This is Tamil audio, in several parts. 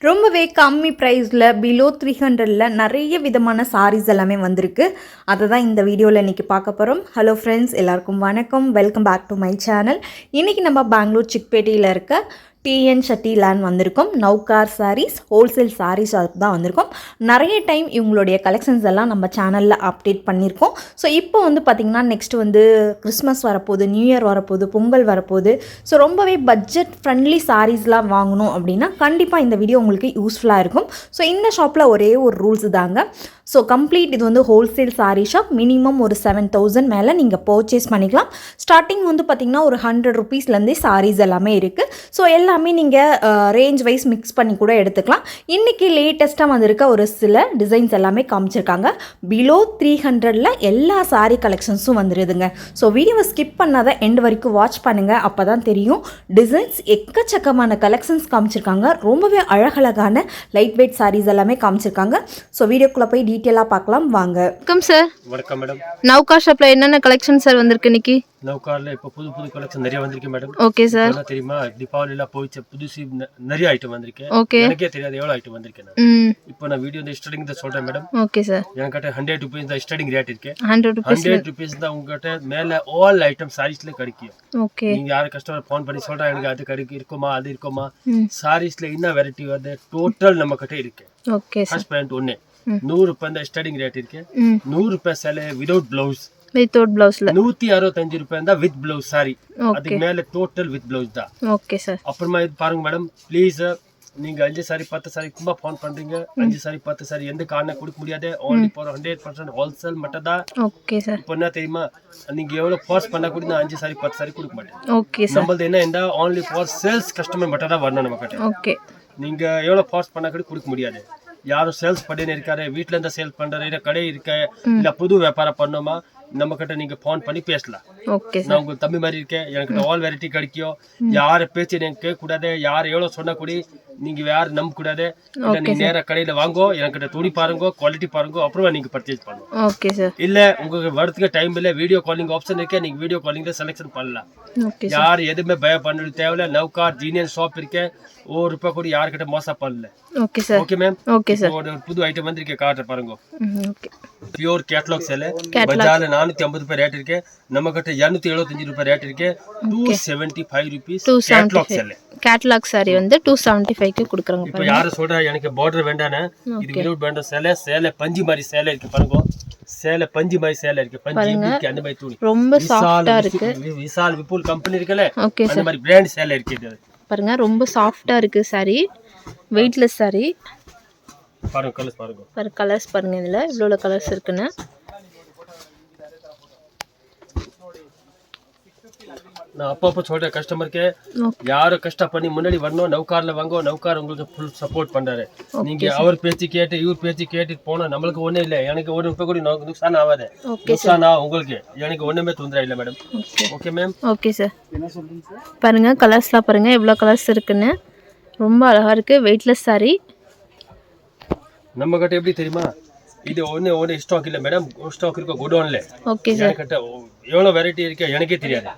ரொம்பவே கம்மி ப்ரைஸில் பிலோ 300ல் நிறைய விதமான சாரீஸ் எல்லாமே வந்திருக்கு. அதை தான் இந்த வீடியோவில் இன்றைக்கி பார்க்க போகிறோம். ஹலோ ஃப்ரெண்ட்ஸ், எல்லாருக்கும் வணக்கம். Welcome back to my channel. இன்றைக்கி நம்ம பெங்களூர் சிக்பேட்டையில் இருக்க டிஎன் ஷெட்டி லேண்ட் வந்திருக்கோம். நவ்கார் சாரீஸ் ஹோல்சேல் சாரீஸ் தான் வந்திருக்கோம். நிறைய டைம் இவங்களுடைய கலெக்ஷன்ஸ் எல்லாம் நம்ம சேனலில் அப்டேட் பண்ணியிருக்கோம். ஸோ இப்போ வந்து பார்த்திங்கன்னா நெக்ஸ்ட் வந்து கிறிஸ்மஸ் வரப்போகுது, நியூ இயர் வரப்போகுது, பொங்கல் வரப்போகுது. ஸோ ரொம்பவே பட்ஜெட் ஃப்ரெண்ட்லி சாரீஸ்லாம் வாங்கணும் அப்படின்னா கண்டிப்பாக இந்த வீடியோ உங்களுக்கு யூஸ்ஃபுல்லாக இருக்கும். ஸோ இந்த ஷாப்பில் ஒரே ஒரு ரூல்ஸ் தாங்க. ஸோ கம்ப்ளீட் இது வந்து ஹோல்சேல் சாரீ ஷாப். மினிமம் ஒரு 7,000 மேலே நீங்கள் பர்ச்சேஸ் பண்ணிக்கலாம். ஸ்டார்டிங் வந்து பார்த்திங்கன்னா ஒரு 100 ருபீஸ்லேருந்தே சாரீஸ் எல்லாமே இருக்குது. ஸோ எல்லாமே நீங்கள் ரேஞ்ச் வைஸ் மிக்ஸ் பண்ணி கூட எடுத்துக்கலாம். இன்றைக்கி லேட்டஸ்ட்டாக வந்திருக்க ஒரு சில டிசைன்ஸ் எல்லாமே காமிச்சிருக்காங்க. பிலோ 300ல் எல்லா சாரீ கலெக்ஷன்ஸும் வந்துடுதுங்க. ஸோ வீடியோவை ஸ்கிப் பண்ணாத எண்ட் வரைக்கும் வாட்ச் பண்ணுங்கள். அப்போ தான் தெரியும். டிசைன்ஸ் எக்கச்சக்கமான கலெக்ஷன்ஸ் காமிச்சிருக்காங்க. ரொம்பவே அழகழகான லைட் வெயிட் சாரீஸ் எல்லாமே காமிச்சிருக்காங்க. ஸோ வீடியோக்குள்ளே போய் டீட்டெயிலாக பார்க்கலாம் வாங்க. வணக்கம் சார். வணக்கம் மேடம். நவ்கார் ஷாப்ல என்னென்ன கலெக்ஷன் சார் வந்திருக்கு இன்னைக்கு? நவ்கார்ல இப்போ புது கலெக்ஷன் நிறைய வந்திருக்கு மேடம். Okay sir. என்ன தெரியுமா, தீபாவளி எல்லாம் போயிச்சு, புதுசு நிறைய ஐட்டம் வந்திருக்கு. ஓகே. எனக்கே தெரியாது எவ்வளவு ஐட்டம் வந்திருக்கு. இப்போ நான் வீடியோ இந்த ஸ்டார்டிங் தான் சொல்றேன் மேடம். Okay sir. என்கிட்ட 100 rupees தான் ஸ்டார்டிங் ரேட் இருக்கு. 100 rupees தான் உங்ககிட்ட மேல ஆல் ஐட்டம் சாரீஸ்ல கிடைக்கும். ஓகே. நீங்க யார கஸ்டமர் ஃபோன் பண்ணி சொல்றா எனக்கு அது இருக்குமா அது இருக்குமா, சாரீஸ்ல என்ன வெரைட்டி வருது டோட்டல் நம்ம கிட்ட இருக்கு. Okay sir. ஃபர்ஸ்ட் பாயிண்ட் 100 ரூபாய் தான் ஸ்டார்டிங் ரேட் இருக்கு. 100 ரூபாய் சேலை வித்வுட் பிளவுஸ். வித்வுட் பிளவுஸ்ல 165 ரூபாய் தான் வித் பிளவுஸ் சாரி. அதுக்கு மேல டோட்டல் வித் பிளவுஸ் தான். Okay sir. அப்புறமா இது பாருங்க மேடம், ப்ளீஸ் நீங்க 5 சாரி 10 சாரி கும்பா ஃபோன் பண்றீங்க. 5 சாரி 10 சாரி எந்த காரணம் கொடுக்க முடியாது. ஓன்லி ஃபார் 100% ஹோல்சேல் மட்டும் தான். Okay sir. இப்போ என்ன தெரியுமா, நீங்க எவ்வளவு ஃபோர்ஸ் பண்ணா கூட நான் 5 சாரி 10 சாரி கொடுக்க மாட்டேன். Okay sir. நம்மளது என்ன ஓன்லி ஃபார் சேல்ஸ் கஸ்டமர் மட்டும் தான் வரணும் நம்ம கிட்ட. ஓகே. நீங்க எவ்வளவு ஃபோர்ஸ் பண்ணா கூட கொடுக்க முடியாது. யாரும் சேல்ஸ் பண்ணின்னு இருக்காரு, வீட்டுல இருந்தா சேல்ஸ் பண்றாரு, இல்ல கடை இருக்க, இல்ல புது வியாபாரம் பண்ணுமா, நம்ம கிட்ட நீங்க போன் பண்ணி பேசலாம். Okay sir. நான் உங்களுக்கு தம்பி மாதிரி இருக்கேன். எனக்கு ஆல் வெரைட்டி கிடைக்கும். யார பேச்சு நீங்க கேட்க கூடாது. யார் எவ்வளவு சொன்னா கூட நீங்க யாரும் நம்ப கூடாது. இல்ல நீங்க நேரா கடையில வாங்கோ, என்கிட்ட துணி பாருங்க, குவாலிட்டி பாருங்க, அப்புறமா நீங்க பர்ச்சேஸ் பண்ணுங்க. Okay sir. இல்ல உங்களுக்கு வரதுக்கு டைம் இல்ல, வீடியோ காலிங் ஆப்ஷன் இருக்கு, நீங்க வீடியோ காலிங்ல செலக்ஷன் பண்ணலாம். ஓகே. யார் எதுவுமே பய பண்ணது தேவையில்ல. நவ்கார் ஜீனியர் ஷாப் இருக்கு. 1 ரூபாய் கூட யார்கிட்ட மோசம் பண்ணல. Okay sir. Okay ma'am. Okay sir. ஒரு புது ஐட்டம் வந்திருக்கு, காட்டுற பாருங்க. ஓகே. பியூர் கேட்லாக் சேலை. பஜார்ல 450 ரூபாய் ரேட் இருக்கு. நம்ம கிட்ட 275 ரூபாய் ரேட் இருக்கு. 275 rupees கேட்லாக் சேலை. கேட்லாக் சாரி வந்து 275க்கு கொடுக்குறாங்க. இப்போ யாரு சொல்றா எனக்கு பார்டர் வேண்டானே, இது விதவுட் பார்டர் சேலை. சேலை பஞ்சு மாதிரி சேலை இருக்கு பாருங்க. சேலை பஞ்சு மாதிரி சேலை இருக்கு. பஞ்சு இருக்கு, அந்த மாதிரி துணி ரொம்ப சாஃப்ட்டா இருக்கு. விசால் விபுல் கம்பெனி இருக்குல, ஓகே சார். அந்த மாதிரி பிராண்ட் சேலை இருக்கு. இது பாருங்க ரொம்ப சாஃப்ட்டா இருக்கு சாரி. Weightless sorry. பாருங்க கலர்ஸ் பாருங்க. பாருங்க கலர்ஸ் பாருங்க, இதுல இவ்வளவு கலர்ஸ் இருக்குன்னு. நான் அப்பப்போ சொல்றேன் கஸ்டமருக்கு, யாரும் கஷ்டம் பண்ணி முன்னாடி வரணும். நவ்கார்ல வாங்க. நவ்கார் உங்களுக்கு ஃபுல் சப்போர்ட் பண்றாரு. நீங்க அவர் பேச்சு கேட்டு இவர் பேச்சு கேட்டுட்டு போனா நம்மளுக்கு ஒண்ணும் இல்ல. எனக்கு 1 ரூபாய் கூட நுக்சான் ஆகாது. நுக்சான் உங்களுக்கு எனக்கு ஒண்ணுமே தொந்தரவு இல்லை madam. Okay ma'am. Okay sir. பாருங்க கலர்ஸ்லாம் பாருங்க எவ்வளவு கலர்ஸ் இருக்குன்னு. ரொம்ப அழகா இருக்கு. Weightless sorry. நம்ம கிட்ட எப்படி தெரியுமா, இது ஒன்னு ஸ்டாக் இல்ல மேடம். ஸ்டாக் இருக்க குடோன்ல. Okay sir. கிட்ட எவ்வளவு வெரைட்டி இருக்கு எனக்கே தெரியாது.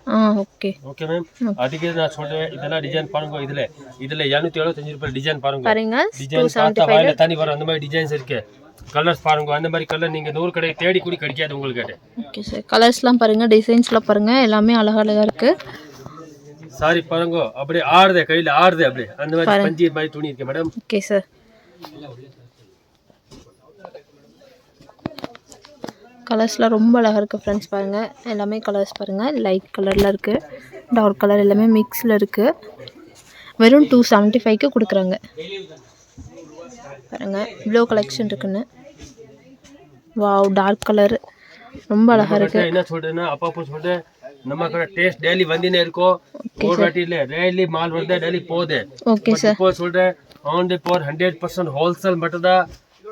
ஓகே. Okay ma'am. அதுக்கு நான் சொல்றேன், இதெல்லாம் டிசைன் பாருங்க. இதுல 275 ரூபாய் டிசைன் பாருங்க. டிசைன் பார்த்தா வாயில தண்ணி வரும், அந்த மாதிரி டிசைன்ஸ் இருக்கு. கலர்ஸ் பாருங்க, அந்த மாதிரி கலர் நீங்க 100 கடை தேடி கூட கிடைக்காது உங்களுக்கு. Okay sir. கலர்ஸ்லாம் பாருங்க, டிசைன்ஸ்லாம் பாருங்க, எல்லாமே அழகழகா இருக்கு. சாரி பாருங்க, அப்படியே ஆடுதே, கையில ஆடுதே அப்படியே, அந்த மாதிரி பஞ்சு மாதிரி துணி இருக்கு மேடம். Okay sir. கலர்ஸ்லாம் ரொம்ப அழகாக இருக்குது ஃப்ரெண்ட்ஸ். பாருங்கள் எல்லாமே கலர்ஸ் பாருங்கள். லைட் கலரில் இருக்குது, டார்க் கலர் எல்லாமே மிக்ஸில் இருக்குது. வெறும் 275க்கு கொடுக்குறாங்க. பாருங்கள் இவ்வளோ கலெக்ஷன் இருக்குன்னு. வாவ், டார்க் கலர் ரொம்ப அழகாக இருக்குது. என்ன சொல்கிறேன்னா, அப்பப்போ சொல்கிறேன், நம்ம கடை டேஸ்ட் டெய்லி வந்துனே இருக்கோம். ஒரு வாட்டி இல்லை, டெய்லி மால் வந்து டெய்லி போகுது. Okay sir. இப்போ சொல்கிறேன், ஆன் ஃபார் 100% ஹோல்சேல் மட்டும் தான்.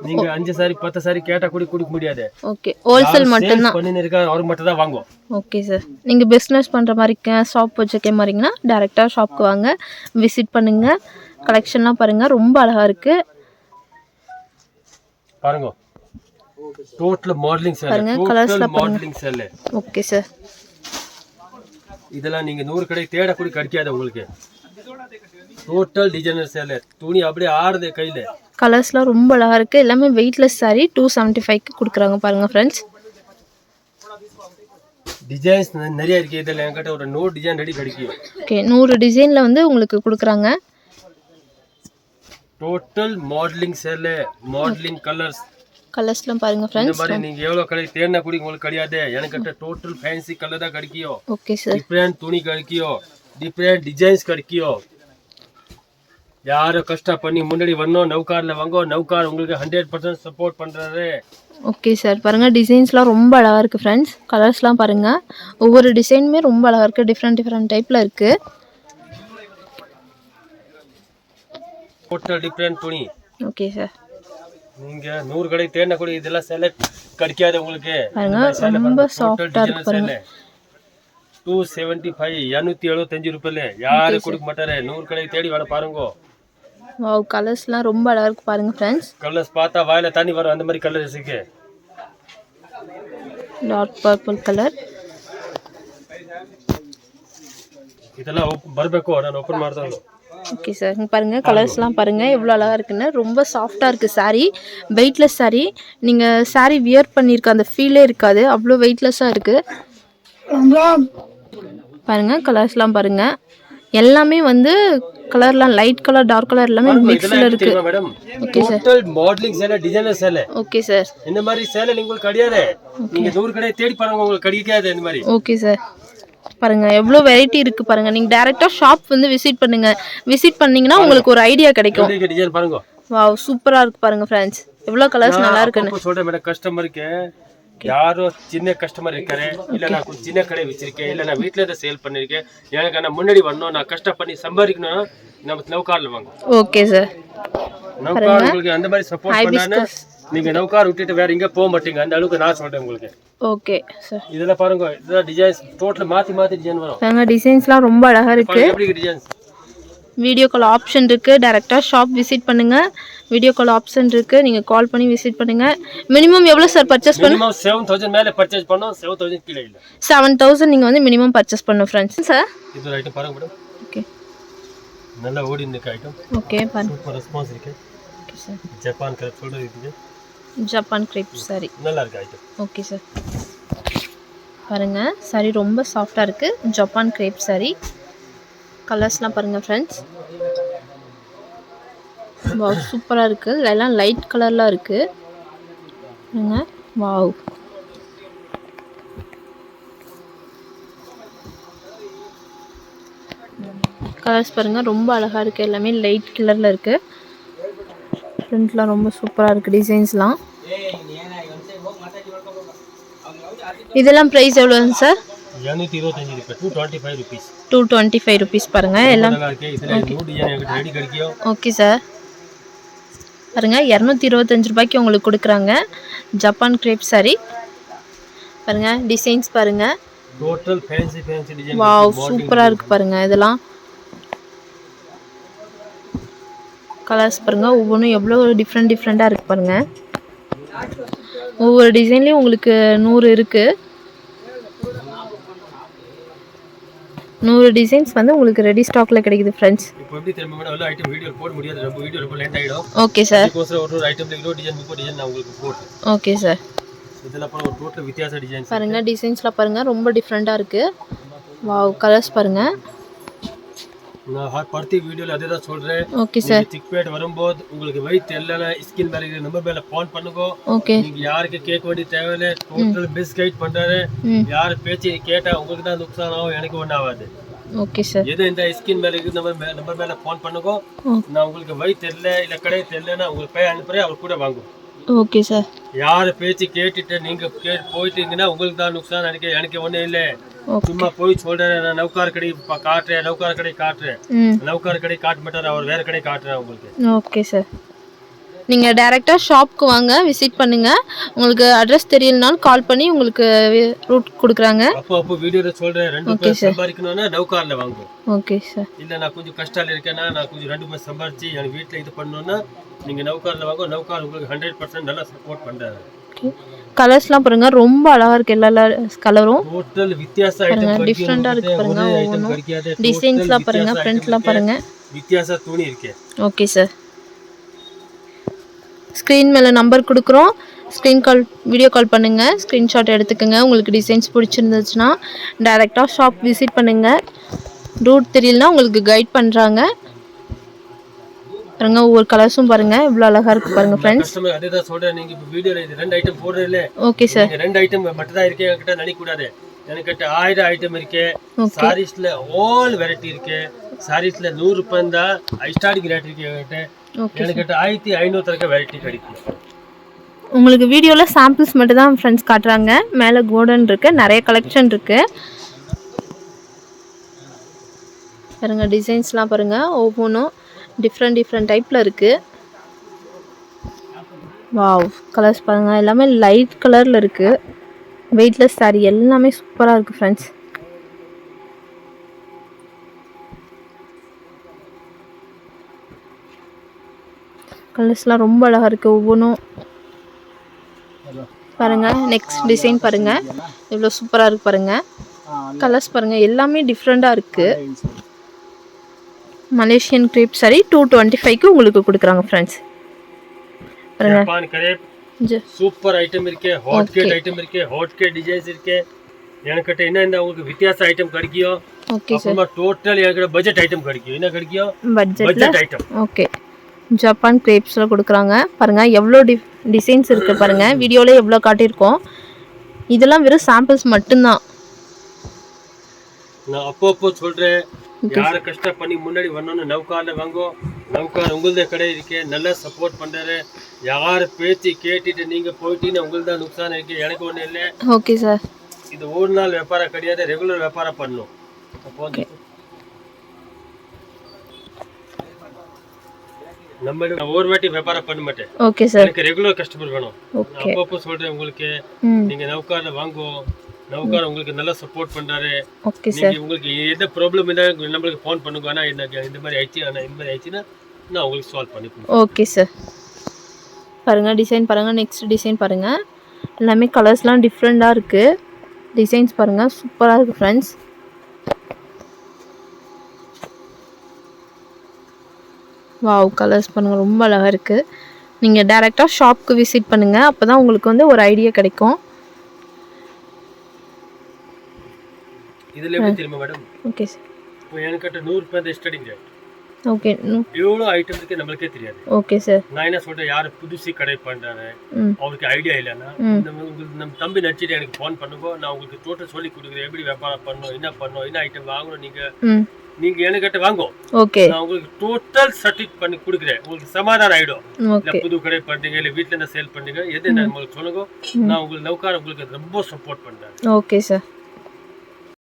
நீங்க 5 சாரி 10 சாரி கேட்டா கூட கொடுக்க முடியாது. ஓகே. ஹோல்சேல் மட்டும் தான் பண்ணின்னு இருக்க, அவர் மட்டும் தான் வாங்குவோம். Okay sir. நீங்க பிசினஸ் பண்ற மாதிரி ஷாப் வச்சுக்க மாதிரிங்கன்னா டைரக்டா ஷாப்க்கு வாங்க, விசிட் பண்ணுங்க. கலெக்ஷன்லாம் பாருங்க ரொம்ப அழகா இருக்கு. பாருங்க டோட்டல் மாடலிங் சேல். பாருங்க கலர்ஸ்லாம் மாடலிங் சேல். Okay sir. இதெல்லாம் நீங்க 100 கடை தேட கூட கிடைக்காது உங்களுக்கு. டோட்டல் டிசைனர் சேலை, துணி அப்படியே ஆடுது கையில. கலர்ஸ்லாம் ரொம்ப அழகாக இருக்குது. எல்லாமே வெயிட்லெஸ் சாரீ 275க்கு கொடுக்குறாங்க பாருங்கள் ஃப்ரெண்ட்ஸ். டிசைன்ஸ் நிறைய இருக்கு. இதில் என்கிட்ட ஒரு 100 டிசைன் ரெடி கிடைக்கும். ஓகே, 100 டிசைனில் வந்து உங்களுக்கு கொடுக்குறாங்க. டோட்டல் மாடலிங் சேலை, மாடலிங் கலர்ஸ்லாம் பாருங்கள் ஃப்ரெண்ட்ஸ். இந்த மாதிரி நீங்கள் எவ்வளோ கடை தேடினா கூட உங்களுக்கு கிடையாது. என்கிட்ட டோட்டல் ஃபேன்சி கலர் தான் கிடைக்கும். Okay sir. டிஃப்ரெண்ட் துணி கிடைக்கும், டிஃப்ரெண்ட் டிசைன்ஸ் கிடைக்கும். யாரும் கஷ்டம் பண்ணி முன்னாடி வரணும், நௌகாரில் வாங்கோ. நௌகார் உங்களுக்கு 100% சப்போர்ட் பண்ணுறாரு. Okay sir. பாருங்கள் டிசைன்ஸ்லாம் ரொம்ப அழகாக இருக்குது ஃப்ரெண்ட்ஸ். கலர்ஸ்லாம் பாருங்கள், ஒவ்வொரு டிசைனுமே ரொம்ப அழகாக இருக்குது. டிஃப்ரெண்ட் டைப்பில் இருக்குது. டோட்டல் டிஃப்ரெண்ட் துணி. Okay sir. நீங்கள் 100 கடை தேடினா கூட இதெல்லாம் செலக்ட் கிடைக்காது உங்களுக்கு. பாருங்கள் ரொம்ப சாஃப்டாக இருக்குது பாருங்கள். 275 275 ரூபாயில யாரும் கொடுக்க மாட்டாரு. 100 கடை தேடி வர பாருங்க. வாவ், கலர்ஸ்லாம் ரொம்ப அழகாக இருக்குது பாருங்கள் ஃப்ரெண்ட்ஸ். கலர்ஸ் பார்த்தா வாயில தண்ணி வரும், அந்த மாதிரி கலர்ஸ் இருக்கு. Dark purple colour. இதெல்லாம் ಬರಬೇಕು, ನಾನು ಓಪನ್ ಮಾಡ್ತಾ ಇಲ್ಲ. Okay sir. இங்கே பாருங்கள் கலர்ஸ்லாம் பாருங்கள் எவ்வளோ அழகாக இருக்குன்னு. ரொம்ப சாஃப்டாக இருக்குது சாரீ, வெயிட்லெஸ் சாரீ. நீங்கள் சாரீ வியர் பண்ணியிருக்க அந்த ஃபீலே இருக்காது, அவ்வளோ வெயிட்லெஸ்ஸாக இருக்குது. பாருங்கள் கலர்ஸ்லாம் பாருங்கள். எல்லாமே வந்து கலர்லாம் லைட் கலர், டார்க் கலர் எல்லாமே மிக்ஸ்ல இருக்கு. Okay sir. டோட்டல் மாடலிங் சேலை, டிசைனர் சேலை. Okay sir. இந்த மாதிரி சேலை உங்களுக்கு கிடையாது. நீங்க 100 கடை தேடி பாருங்க, உங்களுக்கு கிடைக்காது இந்த மாதிரி. Okay sir. பாருங்க எவ்வளோ வெரைட்டி இருக்கு பாருங்க. நீங்க டைரக்டா ஷாப் வந்து விசிட் பண்ணுங்க. விசிட் பண்ணீங்கன்னா உங்களுக்கு ஒரு ஐடியா கிடைக்கும். டிசைன் பாருங்க. வாவ், சூப்பரா இருக்கு பாருங்க ஃப்ரெண்ட்ஸ். எவ்வளோ கலர்ஸ் நல்லா இருக்குன்னு சொல்றேன் மேடம். கஸ்டமருக்கு யாரோ சின்ன கஸ்டமர் இருக்காரு, இல்ல நான் கொஞ்சம் சின்ன கடை வச்சிருக்கேன், இல்ல நான் வீட்டுல இருந்து சேல் பண்ணிருக்கேன், எனக்கு நான் முன்னாடி வரணும், நான் கஷ்டம் பண்ணி சம்பாதிக்கணும், நம்ம நௌகார்ல வாங்க. Okay sir. நௌகார் உங்களுக்கு அந்த மாதிரி சப்போர்ட் பண்ணானே நீங்க நௌகார் விட்டுட்டு வேற எங்க போக மாட்டீங்க. அந்த அளவுக்கு நான் சொல்றேன் உங்களுக்கு. Okay sir. இதெல்லாம் பாருங்க, இதெல்லாம் டிசைன்ஸ் டோட்டல் மாத்தி டிசைன் வரும். பாருங்க டிசைன்ஸ்லாம் ரொம்ப அழகா இருக்கு. எப்படி டிசைன்ஸ். வீடியோ கால் ஆப்ஷன் இருக்கு. டைரக்டா ஷாப் விசிட் பண்ணுங்க. வீடியோ கால் ஆப்ஷன் இருக்கு, நீங்க கால் பண்ணி விசிட் பண்ணுங்க. மினிமம் எவ்வளவு சார் பர்ச்சேஸ் பண்ணனும்? மினிமம் 7000 மேல பர்ச்சேஸ் பண்ணனும். 7000 கீழ இல்ல. 7000 நீங்க வந்து மினிமம் பர்ச்சேஸ் பண்ணனும் फ्रेंड्स. சார் இது ஐட்டம் பாருங்க மேடம். ஓகே, நல்ல ஓடி இந்த ஐட்டம். ஓகே பாருங்க. சூப்பர் ரெஸ்பான்ஸ் இருக்கு. Okay sir. ஜப்பான் கிரேப் சொல்றது இது. ஜப்பான் கிரேப் சாரி நல்லா இருக்கு ஐட்டம். Okay sir. பாருங்க சாரி ரொம்ப சாஃப்டா இருக்கு. Japan crepe sari. கலர்ஸ்லாம் பாருங்க फ्रेंड्स. வாவ், சூப்பரா இருக்கு. எல்லாம் லைட் கலர்ல இருக்கு. பாருங்க வாவ். கலர்ஸ் பாருங்க ரொம்ப அழகா இருக்கு. எல்லாமே லைட் கலர்ல இருக்கு. பிரிண்ட்லாம் ரொம்ப சூப்பரா இருக்கு. டிசைன்ஸ்லாம். இதெல்லாம் பிரைஸ் எவ்வளவுங்க சார்? 225 ரூபாய். 225 rupees. 225 rupees பாருங்க. எல்லாம் நல்லா இருக்கு. இதுல 100 டிசைன் எனக்கு ரெடி கிடைக்கும். Okay sir. பாருங்க 225 ரூபாய்க்கு உங்களுக்கு கொடுக்குறாங்க. Japan crepe sari. பாருங்க டிசைன்ஸ் பாருங்க. Total fancy design. வாவ், சூப்பரா இருக்கு பாருங்க. இதெல்லாம் கலர்ஸ் பாருங்க. ஒவ்வொன்றும் எவ்வளோ டிஃப்ரெண்டா இருக்கு பாருங்க. ஒவ்வொரு டிசைன்லயும் உங்களுக்கு 100 இருக்கு. 100 டிசைன்ஸ் வந்து உங்களுக்கு ரெடி ஸ்டாக்ல கிடைக்குது फ्रेंड्स. இப்போ எப்படி தெரியுமா மேடம், எல்லா ஐட்டம் வீடியோ போட முடியாது. ரொம்ப வீடியோ ரொம்ப லேட் ஆயிடும். Okay sir. இதுக்கோசரம் ஒரு ஐட்டம்ல இவ்வளோ டிசைன் 30 டிசைன் நான் உங்களுக்கு போடுறேன். Okay sir. இதெல்லாம் பாருங்க டோட்டல் வித்தியாச டிசைன்ஸ் பாருங்க. டிசைன்ஸ்லாம் பாருங்க ரொம்ப டிஃப்ரெண்டா இருக்கு. வாவ், கலர்ஸ் பாருங்க. நான் பர்த்தி வீடியோல அதே தான் சொல்றேன். Okay sir. திக் பேட் வரும்போது உங்களுக்கு வெயிட் இல்லனா ஸ்கின் மேல நம்பர் மேல ஃபோன் பண்ணுங்க. ஓகே. நீங்க யாருக்கு கேட்க வேண்டிய தேவையில்லை. டோட்டல் பெஸ்ட் கைட் பண்றாரு. யார் பேச்சு கேட்டா உங்களுக்கு தான் நுக்சான் ஆகும், எனக்கு ஒன்றும் ஆகாது. Okay sir. எது இந்த ஸ்கின் மேல இருக்கு நம்பர் மேல ஃபோன் பண்ணுங்க. நான் உங்களுக்கு வெயிட் தெரியல இல்ல கடை தெரியலன்னா உங்களுக்கு பே அனுப்புறேன், அவர் கூட வாங்குவோம். Okay sir. யார் பேச்சு கேட்டுட்டு நீங்க போயிட்டீங்கன்னா உங்களுக்கு தான் நுக்சான். எனக்கு ஒன்றும் இல்லை. சும்மா போய் சொல்றேன், நான் நௌகார் கடை காட்டுறேன், நௌகார் கடை காட்டுறேன். நௌகார் கடை காட்ட மாட்டார், அவர் வேற கடை காட்டுறேன் உங்களுக்கு. Okay sir. நீங்கள் டைரெக்டாக ஷாப்க்கு வாங்க, விசிட் பண்ணுங்கள். உங்களுக்கு அட்ரஸ் தெரியலனாலும் கால் பண்ணி உங்களுக்கு ரூட் கொடுக்குறாங்க. அப்போ வீடியோவில் சொல்கிறேன், 2 பேர் சம்பாதிக்கணும்னா நௌகாரில் வாங்குவோம். Okay sir. இல்லை நான் கொஞ்சம் கஷ்டம் இருக்கேன்னா, நான் கொஞ்சம் 2 பேர் சம்பாதிச்சு எனக்கு வீட்டில் இது பண்ணணுன்னா நீங்கள் நௌகாரில் வாங்க. நௌகார் உங்களுக்கு 100% நல்லா சப்போர்ட் பண்ணுறாரு. ஓகே. கலர்ஸ்லாம் பாருங்க ரொம்ப அழகா இருக்கு எல்லா கலரும். டோட்டல் வித்தியாச பாருங்க ஐட்டம் டிஃப்ரெண்டா இருக்கு பாருங்க ஒரே ஐட்டம் ஒவ்வொன்றும். கிடைக்காது. டிசைன்ஸ்லாம் பாருங்க ஃப்ரண்ட்லாம் பாருங்க. வித்தியாச துணி இருக்கு. Okay sir. ஸ்க்ரீன் மேலே நம்பர் கொடுக்குறோம். வீடியோ கால் பண்ணுங்கள், ஸ்க்ரீன்ஷாட் எடுத்துக்கோங்க. உங்களுக்கு டிசைன்ஸ் பிடிச்சிருந்துச்சுன்னா டைரெக்டாக ஷாப் விசிட் பண்ணுங்கள். ரூட் தெரியலனா உங்களுக்கு கைட் பண்ணுறாங்க பாருங்க. ஒவ்வொரு கலர்ஸும் பாருங்க இவ்வளோ அழகாக இருக்குது பாருங்க ஃப்ரெண்ட்ஸ். கஸ்டமர் அதே தான் சொல்கிறேன். நீங்கள் இப்போ வீடியோவில் இது 2 ஐட்டம் போடுறதில்ல. Okay sir. 2 ஐட்டம் மட்டும் தான் இருக்கு என்கிட்ட நினைக்கூடாது. என்கிட்ட 1000 ஐட்டம் இருக்கு. சாரீஸில் ஆல் வெரைட்டி இருக்கு. சாரீஸில் 100 ரூபாய் தான் ஸ்டார்டிங் ரேட் இருக்கு என்கிட்ட. என்கிட்ட 1500 தரக்க வெரைட்டி கிடைக்கும். உங்களுக்கு வீடியோவில் சாம்பிள்ஸ் மட்டும் தான் ஃப்ரெண்ட்ஸ் காட்டுறாங்க. மேலே கோல்டன் இருக்குது, நிறைய கலெக்ஷன் இருக்குது பாருங்க. டிசைன்ஸ்லாம் பாருங்கள் ஒவ்வொன்றும் டிஃப்ரெண்ட் டைப்பில் இருக்குது. வாவ் கலர்ஸ் பாருங்கள் எல்லாமே லைட் கலரில் இருக்குது. வெயிட்லெஸ் சாரீ எல்லாமே சூப்பராக இருக்குது ஃப்ரெண்ட்ஸ். கலர்ஸ்லாம் ரொம்ப அழகாக இருக்குது ஒவ்வொன்றும் பாருங்கள். நெக்ஸ்ட் டிசைன் பாருங்கள் எவ்வளோ சூப்பராக இருக்குது பாருங்கள். கலர்ஸ் பாருங்கள் எல்லாமே டிஃப்ரெண்ட்டாக இருக்குது. மலேசியன் கிரேப் சாரி 225க்கு உங்களுக்கு கொடுக்குறாங்க friends. Japan crepe super item இருக்கு. ஹாட் கேட் ஐட்டம் இருக்கு. ஹாட் கேட் டிசைன்ஸ் இருக்கு. என்கிட்ட என்ன உங்களுக்கு வித்தியாச ஐட்டம் கிடைக்கும். Okay sir. அப்புறமா டோட்டல் என்கிட்ட பட்ஜெட் ஐட்டம் கிடைக்கும். என்ன கிடைக்கும்? Budget item. ஓகே. ஜப்பான் கிரேப்ஸில் கொடுக்குறாங்க பாருங்கள். எவ்வளோ டிசைன்ஸ் இருக்குது பாருங்கள். வீடியோவில் எவ்வளோ காட்டியிருக்கோம். இதெல்லாம் வெறும் சாம்பிள்ஸ் மட்டும்தான். நான் அப்பப்போ சொல்கிறேன், யாரை கஷ்டம் பண்ணி முன்னாடி வரணும்னு நௌகாரில் வாங்கோ. நௌகார் உங்களது கடை இருக்கு, நல்லா சப்போர்ட் பண்ணுறாரு. யார் பேச்சு கேட்டுட்டு நீங்கள் போயிட்டீங்கன்னா உங்களுக்கு தான் நுக்சான் இருக்கு. எனக்கு ஒன்றும் இல்லை. Okay sir. இது ஒரு நாள் வியாபாரம் கிடையாது, ரெகுலர் வியாபாரம் பண்ணணும். அப்போ நம்ம ஒரு வாட்டி வியாபாரம் பண்ண மாட்டேன். Okay sir. எனக்கு ரெகுலர் கஸ்டமர் வேணும். அப்பப்போ சொல்கிறேன் உங்களுக்கு, நீங்கள் நௌகாரில் வாங்கோ. நௌகார் உங்களுக்கு நல்லா சப்போர்ட் பண்றாரு. Okay sir. உங்களுக்கு எந்த ப்ராப்ளம் இருந்தா நம்மளுக்கு ஃபோன் பண்ணுங்க. ஆனா இந்த மாதிரி ஆயிடுச்சுன்னா நான் உங்களுக்கு சால்வ் பண்ணி கொடுப்பேன். Okay sir. பாருங்க டிசைன் பாருங்க. நெக்ஸ்ட் டிசைன் பாருங்க. எல்லாமே கலர்ஸ்லாம் டிஃப்ரெண்டாக இருக்கு. டிசைன்ஸ் பாருங்க சூப்பராக இருக்கு ஃப்ரெண்ட்ஸ். வாவ் கலர்ஸ் பாருங்க ரொம்ப அழகாக இருக்கு. நீங்கள் டைரெக்டாக ஷாப்க்கு விசிட் பண்ணுங்க. அப்போ தான் உங்களுக்கு வந்து ஒரு ஐடியா கிடைக்கும். இதுல எப்படி தெரியுமா மேடம்? Okay sir. இப்போ என்கிட்ட 100 ரூபாய் ஸ்டார்டிங் ரேட். ஓகே. எவ்வளோ ஐட்டம் இருக்கு நம்மளுக்கே தெரியாது. Okay sir. நான் என்ன சொல்றேன், யார் புதுசு கடை பண்றாரு அவருக்கு ஐடியா இல்லைன்னா நம்ம தம்பி நடிச்சிட்டு எனக்கு ஃபோன் பண்ணுங்க. நான் உங்களுக்கு டோட்டல் சொல்லி கொடுக்குறேன். எப்படி வியாபாரம் பண்ணணும், என்ன ஐட்டம் வாங்கணும். நீங்க என்கிட்ட வாங்கோ. ஓகே. நான் உங்களுக்கு டோட்டல் சர்டிஃபிகேட் பண்ணி கொடுக்குறேன். உங்களுக்கு சமாதானம் ஆயிடும். இல்ல புது கடை பண்றீங்க, இல்ல வீட்டுல இருந்து சேல் பண்றீங்க, எது உங்களுக்கு சொல்லுங்க. நான் உங்களுக்கு நௌகார் உங்களுக்கு ரொம்ப சப்போர்ட் பண்றேன். Okay sir.